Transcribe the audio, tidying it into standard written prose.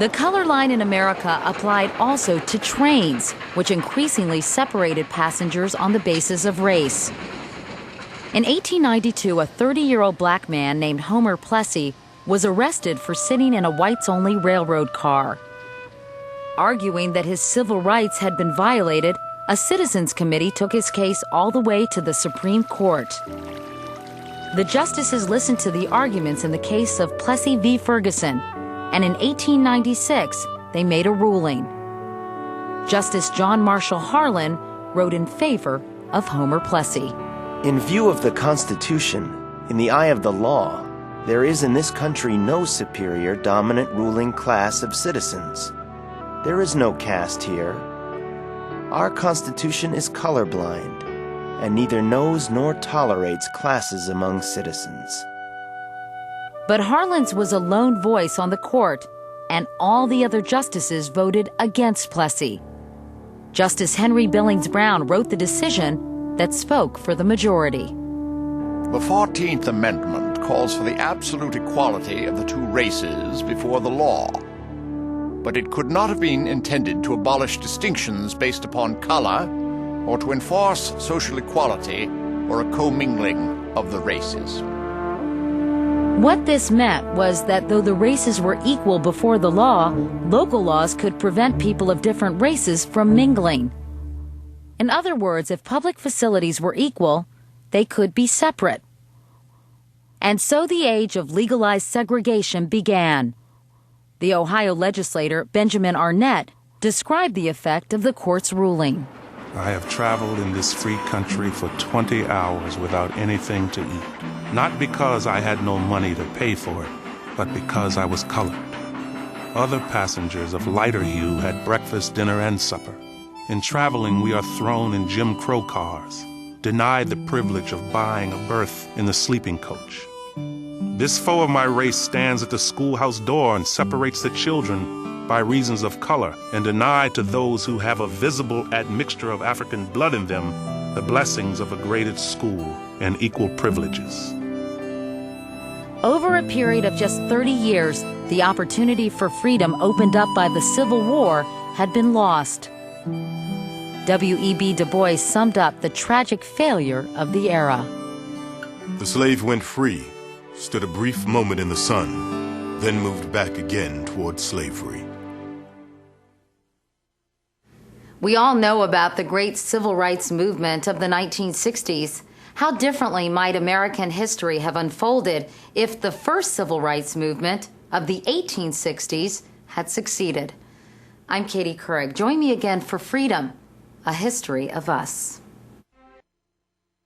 The color line in America applied also to trains, which increasingly separated passengers on the basis of race. In 1892, a 30-year-old black man named Homer Plessy was arrested for sitting in a whites-only railroad car. Arguing that his civil rights had been violated, a citizens committee took his case all the way to the Supreme Court. The justices listened to the arguments in the case of Plessy v. Ferguson, and in 1896, they made a ruling. Justice John Marshall Harlan wrote in favor of Homer Plessy. In view of the Constitution, in the eye of the law, there is in this country no superior dominant ruling class of citizens. There is no caste here. Our Constitution is colorblind, and neither knows nor tolerates classes among citizens. But Harlan's was a lone voice on the court, and all the other justices voted against Plessy. Justice Henry Billings Brown wrote the decision that spoke for the majority. The 14th Amendment calls for the absolute equality of the two races before the law. But it could not have been intended to abolish distinctions based upon color or to enforce social equality or a commingling of the races. What this meant was that though the races were equal before the law, local laws could prevent people of different races from mingling. In other words, if public facilities were equal, they could be separate. And so the age of legalized segregation began. The Ohio legislator, Benjamin Arnett, described the effect of the court's ruling. I have traveled in this free country for 20 hours without anything to eat. Not because I had no money to pay for it, but because I was colored. Other passengers of lighter hue had breakfast, dinner, and supper. In traveling, we are thrown in Jim Crow cars, denied the privilege of buying a berth in the sleeping coach. This foe of my race stands at the schoolhouse door and separates the children by reasons of color, and denied to those who have a visible admixture of African blood in them the blessings of a graded school and equal privileges. Over a period of just 30 years, the opportunity for freedom opened up by the Civil War had been lost. W.E.B. Du Bois summed up the tragic failure of the era. The slave went free, stood a brief moment in the sun, then moved back again toward slavery. We all know about the great civil rights movement of the 1960s. How differently might American history have unfolded if the first civil rights movement of the 1860s had succeeded? I'm Katie Couric. Join me again for Freedom, a History of Us.